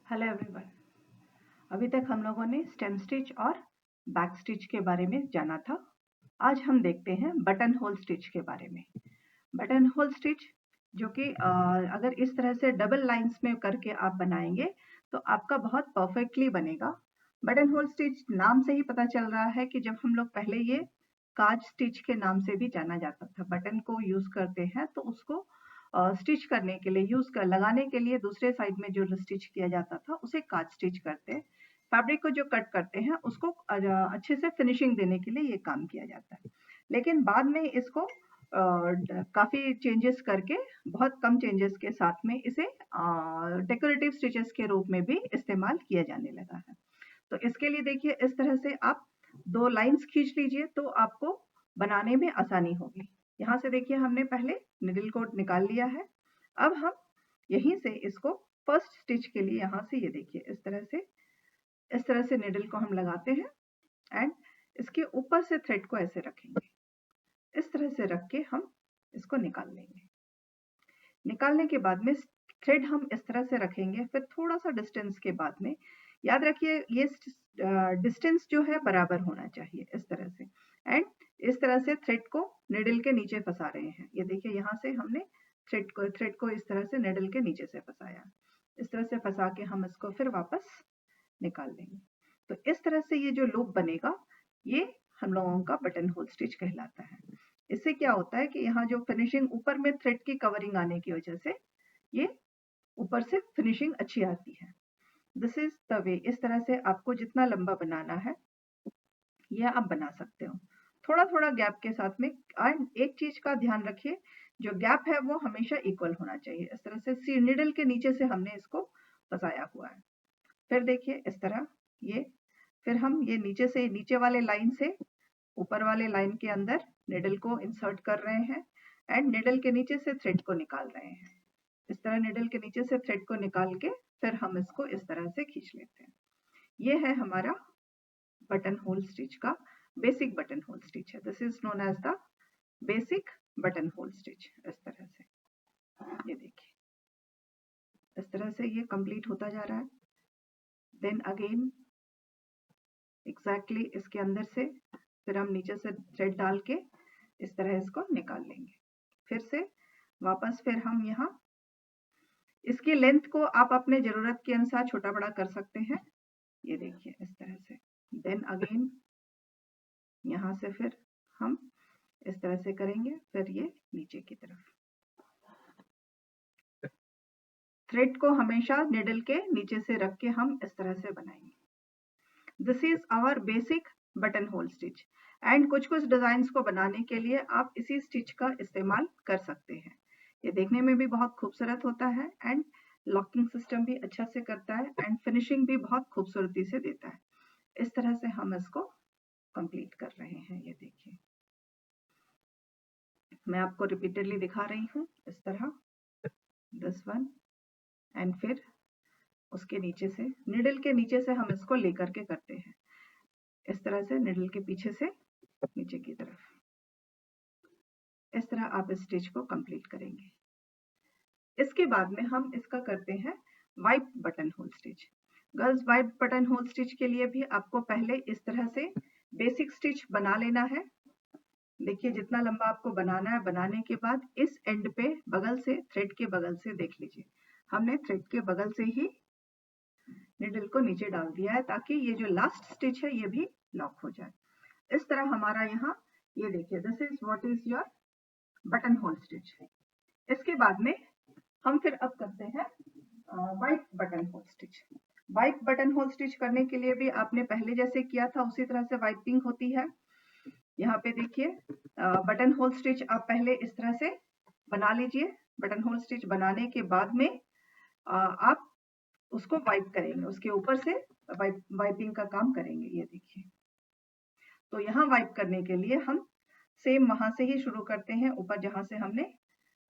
Hello everyone. अभी तक हम लोगों ने स्टेम स्टिच और बैक स्टिच के बारे में जाना था। आज हम देखते हैं बटन होल स्टिच के बारे में। बटन होल स्टिच जो कि अगर इस तरह से डबल लाइंस में करके आप बनाएंगे तो आपका बहुत परफेक्टली बनेगा। बटन होल स्टिच नाम से ही पता चल रहा है कि जब हम लोग पहले ये काज स्टिच के नाम से भी जाना जाता था, बटन को यूज करते हैं तो उसको स्टिच करने के लिए लगाने के लिए दूसरे साइड में जो स्टिच किया जाता था उसे काज स्टिच करते हैं। फैब्रिक को जो कट करते हैं उसको अच्छे से फिनिशिंग देने के लिए ये काम किया जाता है। लेकिन बाद में इसको काफी चेंजेस करके, बहुत कम चेंजेस के साथ में इसे डेकोरेटिव स्टिचेस के रूप में भी इस्तेमाल किया जाने लगा है। तो इसके लिए देखिए, इस तरह से आप दो लाइंस खींच लीजिए तो आपको बनाने में आसानी होगी। यहाँ से देखिए, हमने पहले निडल को निकाल लिया है। अब हम यहीं से इसको फर्स्ट स्टिच के लिए यहाँ से ये देखिए इस तरह से निडल को हम लगाते हैं एंड इसके ऊपर से थ्रेड को ऐसे रखेंगे। इस तरह से रख के हम इसको निकाल लेंगे। निकालने के बाद में थ्रेड हम इस तरह से रखेंगे, फिर थोड़ा सा डिस्टेंस के बाद में याद रखिए ये डिस्टेंस जो है बराबर होना चाहिए इस तरह से। एंड इस तरह से थ्रेड को निडल के नीचे फंसा रहे हैं। ये देखिए, यहाँ से हमने थ्रेड को इस तरह से निडल के नीचे से फंसाया। इस तरह से फंसा के हम इसको फिर वापस निकाल लेंगे। तो इस तरह से ये जो लूप बनेगा ये हम लोगों का बटन होल स्टिच कहलाता है। इससे क्या होता है कि यहाँ जो फिनिशिंग ऊपर में थ्रेड की कवरिंग आने की वजह से ये ऊपर से फिनिशिंग अच्छी आती है। This is the way. इस तरह से आपको जितना लंबा बनाना है यह आप बना सकते हो, थोड़ा थोड़ा गैप के साथ में। एंड एक चीज का ध्यान रखिए, जो गैप है वो हमेशा इक्वल होना चाहिए। इस तरह से निडल के नीचे से हमने इसको फंसाया हुआ है। फिर देखिए इस तरह ये, फिर हम ये नीचे वाले लाइन से ऊपर वाले लाइन के अंदर निडल को इंसर्ट कर रहे हैं एंड निडल के नीचे से थ्रेड को निकाल रहे हैं। इस तरह निडल के नीचे से थ्रेड को निकाल के फिर हम इसको इस तरह से खींच लेते हैं। ये है हमारा बटन होल स्टिच का बेसिक बटन होल स्टिच है। This is known as the basic button hole stitch. इस तरह से ये देखिए, इस तरह से ये कंप्लीट होता जा रहा है। देन अगेन एग्जैक्टली इसके अंदर से फिर हम नीचे से थ्रेड डाल के इस तरह इसको निकाल लेंगे। फिर से वापस फिर हम यहाँ इसकी लेंथ को आप अपने जरूरत के अनुसार छोटा बड़ा कर सकते हैं। ये देखिए इस तरह से। देन अगेन यहाँ से फिर हम इस तरह से करेंगे, फिर ये नीचे की तरफ। थ्रेड को हमेशा निडल के नीचे से रख के हम इस तरह से बनाएंगे। This is our basic button hole stitch. And कुछ कुछ डिजाइन को बनाने के लिए आप इसी स्टिच का इस्तेमाल कर सकते हैं। ये देखने में भी बहुत खूबसूरत होता है एंड लॉकिंग सिस्टम भी अच्छा से करता है एंड फिनिशिंग भी बहुत खूबसूरती से देता है। इस तरह से हम इसको कंप्लीट कर रहे हैं। ये देखिए, मैं आपको रिपीटेडली दिखा रही हूँ इस तरह, दिस वन एंड फिर उसके नीचे से, निडल के नीचे से हम इसको लेकर के करते हैं। इस तरह से निडल के पीछे से नीचे की तरफ। इस तरह आप इस स्टिच को कंप्लीट करेंगे। इसके बाद में हम इसका करते हैं wipe button hole stitch. Girls, wipe button hole stitch के लिए भी आपको पहले इस तरह से बेसिक स्टिच बना लेना है। देखिए, जितना लंबा आपको बनाना है, बनाने के बाद इस एंड पे बगल से, थ्रेड के बगल से देख लीजिए, हमने थ्रेड के बगल से ही निडल को नीचे डाल दिया है ताकि ये जो लास्ट स्टिच है ये भी लॉक हो जाए। इस तरह हमारा यहाँ, ये देखिए, this is what is your button hole stitch. इसके बाद में हम फिर अब करते हैं wipe button hole stitch. Wipe button hole stitch करने के लिए भी आपने पहले जैसे किया था उसी तरह से वाइपिंग होती है। यहाँ पे देखिए, बटन होल स्टिच आप पहले इस तरह से बना लीजिए। बटन होल स्टिच बनाने के बाद में आप उसको वाइप करेंगे, उसके ऊपर से वाइपिंग का काम करेंगे। ये देखिए, तो यहाँ वाइप करने के लिए हम सेम वहां से ही शुरू करते हैं, ऊपर जहां से हमने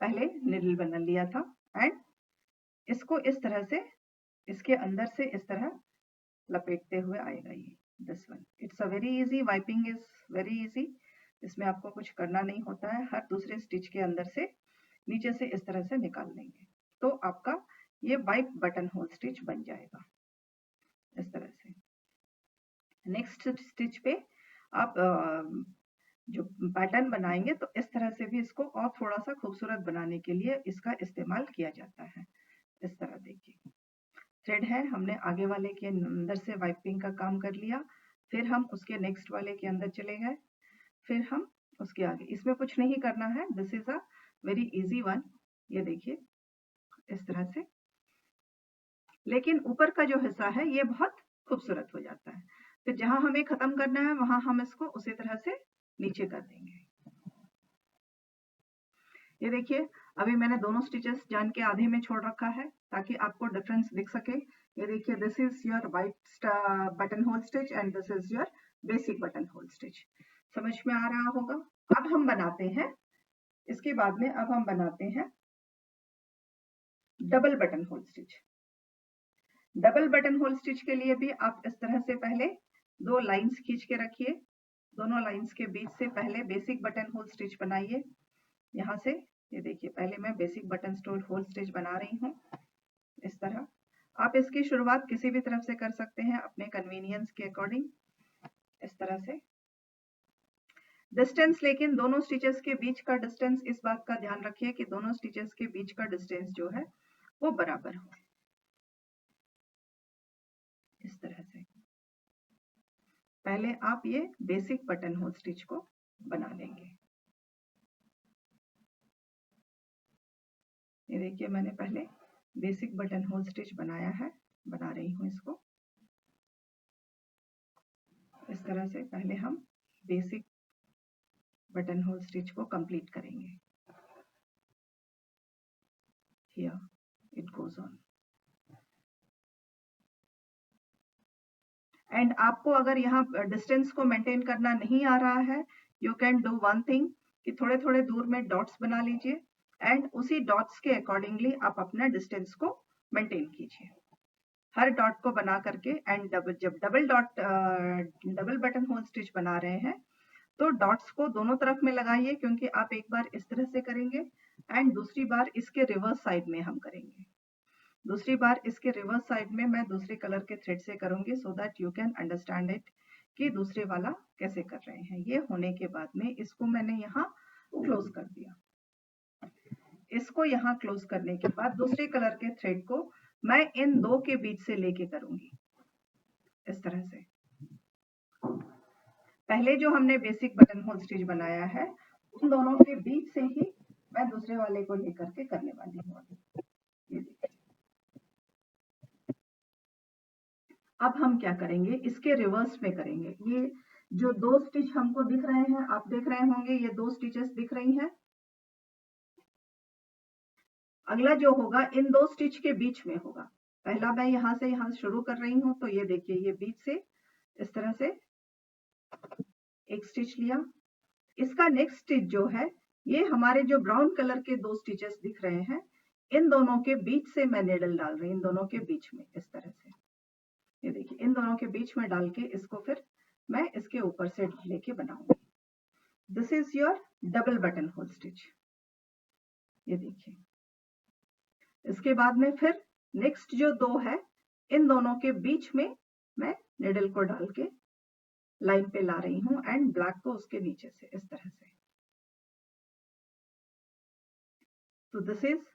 पहले निडल बना लिया था। एंड इसको इस तरह से इसके अंदर से इस तरह लपेटते हुए आएगा ये, this one. It's a very easy, wiping is very easy. इसमें आपको कुछ करना नहीं होता है। हर दूसरे स्टिच के अंदर से नीचे से इस तरह से निकाल लेंगे तो आपका ये वाइप बटन होल स्टिच बन जाएगा इस तरह से। नेक्स्ट स्टिच पे आप जो पैटर्न बनाएंगे तो इस तरह से भी इसको और थोड़ा सा खूबसूरत बनाने के लिए इसका इस्तेमाल किया जाता है। इस तरह देखिए थ्रेड है, हमने आगे वाले के अंदर से वाइपिंग का काम कर लिया, फिर हम उसके नेक्स्ट वाले के अंदर चले गए, फिर हम उसके आगे। इसमें कुछ नहीं करना है, this is a very easy one. ये देखिए इस तरह से, लेकिन ऊपर का जो हिस्सा है ये बहुत खूबसूरत हो जाता है। तो जहां हमें खत्म करना है वहां हम इसको उसी तरह से नीचे कर देंगे। ये देखिए अभी मैंने दोनों स्टिचेस जान के आधे में छोड़ रखा है ताकि आपको डिफरेंस दिख सके। ये देखिए this is your white button hole stitch and this is your basic button hole stitch. समझ में आ रहा होगा। अब हम बनाते हैं, इसके बाद में अब हम बनाते हैं double button hole stitch. Double button hole stitch के लिए भी आप इस तरह से पहले दो लाइंस खींच के रखिए, दोनों लाइंस के बीच से पहले बेसिक बटन होल स्टिच बनाइए। यहाँ से ये देखिए पहले मैं बेसिक बटन होल स्टिच बना रही हूँ इस तरह। आप इसकी शुरुआत किसी भी तरफ से कर सकते हैं अपने कन्वीनियंस के अकॉर्डिंग इस तरह से। डिस्टेंस, लेकिन दोनों स्टिचेस के बीच का डिस्टेंस, इस बात का ध्यान रखिए कि दोनों स्टिचेस के बीच का डिस्टेंस जो है वो बराबर हो इस तरह से। पहले आप ये बेसिक बटन होल स्टिच को बना लेंगे। ये देखिए मैंने पहले बेसिक बटन होल स्टिच बनाया है, बना रही हूँ इसको इस तरह से। पहले हम बेसिक बटन होल स्टिच को कंप्लीट करेंगे। Here it goes on. And आपको अगर यहाँ डिस्टेंस को मेंटेन करना नहीं आ रहा है, you can do one thing कि थोड़े थोड़े दूर में डॉट्स बना लीजिए एंड उसी डॉट्स के अकॉर्डिंगली आप अपना डिस्टेंस को मेंटेन कीजिए। हर डॉट को बना करके एंड जब डबल बटन होल स्टिच बना रहे हैं तो डॉट्स को दोनों तरफ में लगाइए, क्योंकि आप एक बार इस तरह से करेंगे एंड दूसरी बार इसके रिवर्स साइड में हम करेंगे। दूसरी बार इसके रिवर्स साइड में मैं दूसरे कलर के थ्रेड से करूंगी so that you can understand it कि दूसरे वाला कैसे कर रहे हैं। ये होने के बाद में इसको मैंने यहाँ क्लोज कर दिया। इसको यहाँ क्लोज करने के बाद दूसरे कलर के थ्रेड को मैं इन दो के बीच से लेके करूंगी इस तरह से। पहले जो हमने बेसिक बटन होल स्टिच बनाया है उन दोनों के बीच से ही मैं दूसरे वाले को लेकर के करने वाली हूँ। ये देखिए अब हम क्या करेंगे, इसके रिवर्स में करेंगे। ये जो दो स्टिच हमको दिख रहे हैं, आप देख रहे होंगे ये दो स्टिचेस दिख रही हैं। अगला जो होगा इन दो स्टिच के बीच में होगा। पहला मैं यहाँ से यहाँ शुरू कर रही हूँ तो ये देखिए ये बीच से इस तरह से एक स्टिच लिया। इसका नेक्स्ट स्टिच जो है ये हमारे जो ब्राउन कलर के दो स्टिचेस दिख रहे हैं इन दोनों के बीच से मैं नेडल डाल रही हूँ, इन दोनों के बीच में इस तरह से। ये देखिए इन दोनों के बीच में डाल के इसको फिर मैं इसके ऊपर से लेके बनाऊंगी। This is your double button hole stitch. ये देखिए इसके बाद में फिर नेक्स्ट जो दो है इन दोनों के बीच में मैं निडल को डाल के लाइन पे ला रही हूँ एंड ब्लैक को उसके नीचे से इस तरह से। तो this is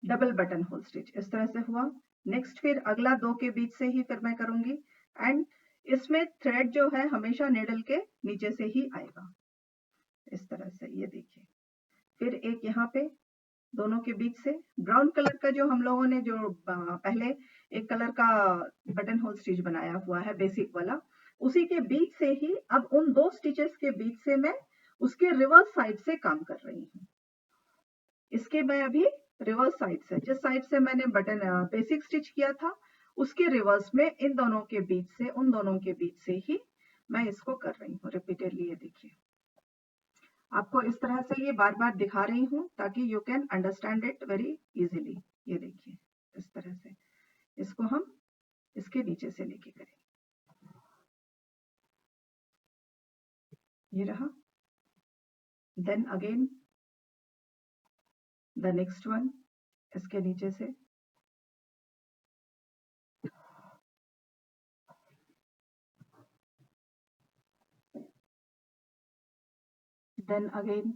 double button hole stitch इस तरह से हुआ। नेक्स्ट फिर अगला दो के बीच से ही फिर मैं करूंगी एंड इसमें थ्रेड जो है हमेशा निडल के नीचे से ही आएगा इस तरह से। ये देखिए फिर एक यहाँ पे दोनों के बीच से ब्राउन कलर का जो हम लोगों ने जो पहले एक कलर का बटन होल स्टिच बनाया हुआ है बेसिक वाला, उसी के बीच से ही अब उन दो स्टिचेस के बीच से मैं उसके रिवर्स साइड से काम कर रही हूँ। इसके मैं अभी रिवर्स साइड से, जिस साइड से मैंने बटन बेसिक स्टिच किया था उसके रिवर्स में इन दोनों के बीच से, उन दोनों के बीच से ही मैं इसको कर रही हूँ रिपीटेडली। ये देखिए आपको इस तरह से ये बार बार दिखा रही हूँ ताकि you can understand it very easily. ये देखिए इस तरह से इसको हम इसके नीचे से लेके करें। ये रहा। Then again the next one इसके नीचे से देन अगेन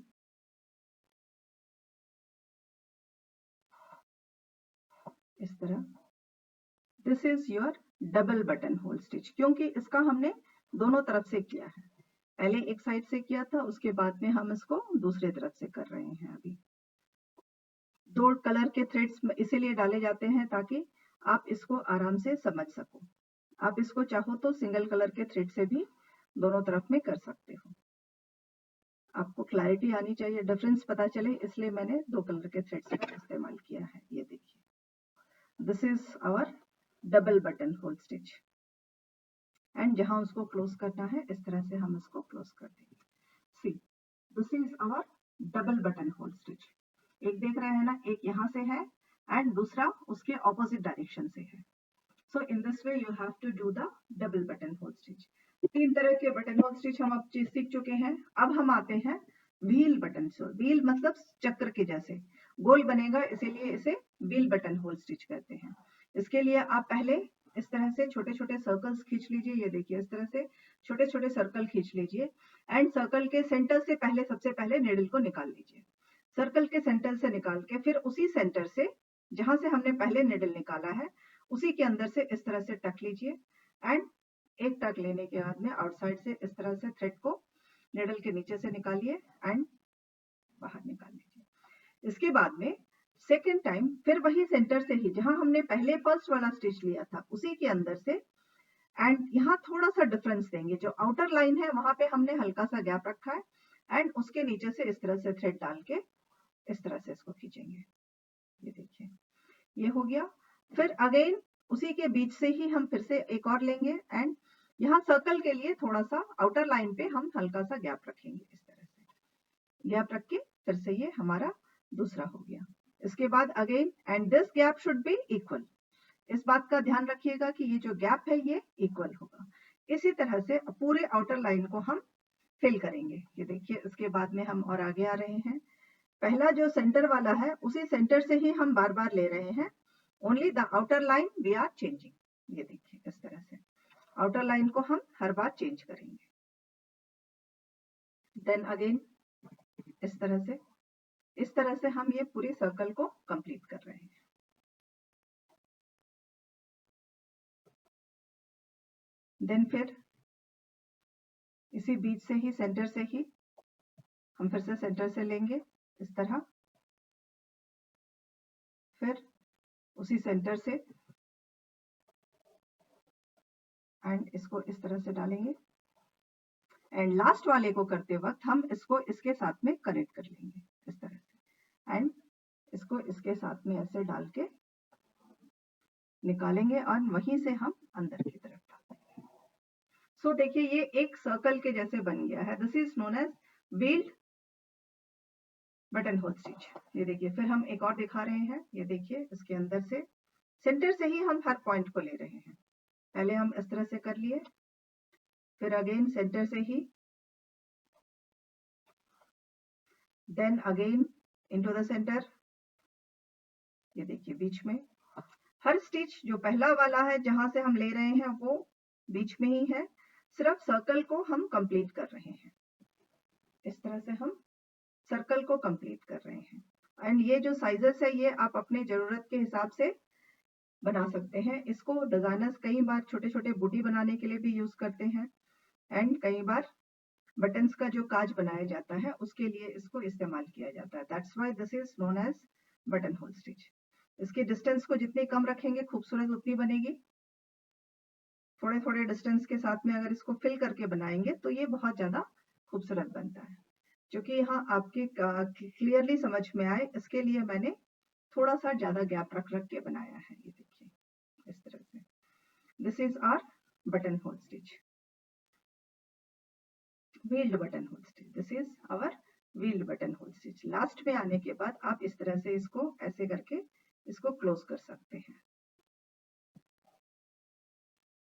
इस तरह, this is your double button hole stitch, क्योंकि इसका हमने दोनों तरफ से किया है, पहले एक साइड से किया था, उसके बाद में हम इसको दूसरे तरफ से कर रहे हैं। अभी दो कलर के थ्रेड्स इसीलिए डाले जाते हैं ताकि आप इसको आराम से समझ सको। आप इसको चाहो तो सिंगल कलर के थ्रेड से भी दोनों तरफ में कर सकते हो। आपको क्लैरिटी आनी चाहिए, डिफरेंस पता चले, इसलिए मैंने दो कलर के थ्रेड्स का इस्तेमाल किया है। ये देखिए, this is our double button hole stitch, and जहां उसको क्लोज करना है इस तरह से हम इसको क्लोज कर देंगे। See, this is our double button hole stitch. एक देख रहे हैं ना, एक यहाँ से है एंड दूसरा उसके ऑपोजिट डायरेक्शन से है। So in this way you have to do the double button hole stitch. तीन तरह के बटन होल स्टिच हम अब सीख चुके हैं। अब हम आते हैं व्हील बटन। व्हील मतलब चक्र के जैसे गोल बनेगा, इसीलिए इसे व्हील बटन होल स्टिच कहते हैं। इसके लिए आप पहले इस तरह से छोटे छोटे सर्कल्स खींच लीजिए। ये देखिए, इस तरह से छोटे छोटे सर्कल खींच लीजिए एंड सर्कल के सेंटर से सबसे पहले नीडल को निकाल लीजिए। सर्कल के सेंटर से निकाल के फिर उसी सेंटर से जहां से हमने पहले नीडल निकाला है उसी के अंदर से इस तरह से टक लीजिए एंड एक टक लेने के बाद में आउटसाइड से इस तरह से थ्रेड को नीडल के नीचे से निकालिए एंड बाहर निकाल लीजिए। इसके बाद में सेकेंड टाइम फिर वही सेंटर से ही जहां हमने पहले फर्स्ट वाला स्टिच लिया था उसी के अंदर से, एंड यहाँ थोड़ा सा डिफरेंस देंगे। जो आउटर लाइन है वहां पे हमने हल्का सा गैप रखा है एंड उसके नीचे से इस तरह से थ्रेड डाल के इस तरह से इसको खींचेंगे। ये देखिए, ये हो गया। फिर अगेन उसी के बीच से ही हम फिर से एक और लेंगे एंड यहाँ सर्कल के लिए थोड़ा सा आउटर लाइन पे हम हल्का सा गैप रखेंगे। इस तरह से गैप रख के फिर से ये हमारा दूसरा हो गया। इसके बाद again and this gap should be equal. इस बात का ध्यान रखिएगा कि ये जो गैप है ये इक्वल होगा। इसी तरह से पूरे आउटर लाइन को हम फिल करेंगे। ये देखिए, इसके बाद में हम और आगे आ रहे हैं। पहला जो सेंटर वाला है उसी सेंटर से ही हम बार बार ले रहे हैं, only the outer line we are changing. ये देखिए, इस तरह से आउटर लाइन को हम हर बार चेंज करेंगे। देन अगेन इस तरह से हम ये पूरी सर्कल को कंप्लीट कर रहे हैं। देन फिर इसी बीच से ही सेंटर से ही हम फिर से सेंटर से लेंगे इस तरह, फिर उसी सेंटर से एंड इसको इस तरह से डालेंगे एंड लास्ट वाले को करते वक्त हम इसको इसके साथ में कनेक्ट कर लेंगे इस तरह से एंड इसको इसके साथ में ऐसे डाल के निकालेंगे और वहीं से हम अंदर की तरफ डालेंगे। सो देखिए, ये एक सर्कल के जैसे बन गया है। This is known as wheeled button hole stitch. ये देखिए, फिर हम एक और दिखा रहे हैं। ये देखिए, इसके अंदर से सेंटर से ही हम हर पॉइंट को ले रहे हैं। पहले हम इस तरह से कर लिए, फिर अगेन सेंटर से ही, then again into the centre. ये देखिए, बीच में हर स्टिच जो पहला वाला है जहां से हम ले रहे हैं वो बीच में ही है, सिर्फ सर्कल को हम कंप्लीट कर रहे हैं। इस तरह से हम सर्कल को कंप्लीट कर रहे हैं एंड ये जो साइजेस है ये आप अपने जरूरत के हिसाब से बना सकते हैं। इसको डिजाइनर्स कई बार छोटे छोटे बूटी बनाने के लिए भी यूज करते हैं एंड कई बार बटन्स का जो काज बनाया जाता है उसके लिए इसको इस्तेमाल किया जाता है। That's why this is known as button hole stitch. इसके डिस्टेंस को जितनी कम रखेंगे खूबसूरत उतनी बनेगी। थोड़े थोड़े डिस्टेंस के साथ में अगर इसको फिल करके बनाएंगे तो ये बहुत ज्यादा खूबसूरत बनता है। क्योंकि यहाँ आपके क्लियरली समझ में आए इसके लिए मैंने थोड़ा सा ज्यादा गैप रख के बनाया है। ये देखिए, इस तरह से this is our button hole stitch, wheeled button hole stitch. This is our wheeled button hole stitch. Last में आने के बाद आप इस तरह से इसको ऐसे करके इसको क्लोज कर सकते हैं।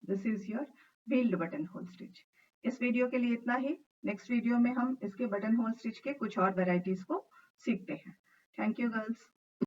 This is your wheeled button hole stitch. इस वीडियो के लिए इतना ही। नेक्स्ट वीडियो में हम इसके बटन होल स्टिच के कुछ और वेराइटीज को सीखते हैं। Thank you girls.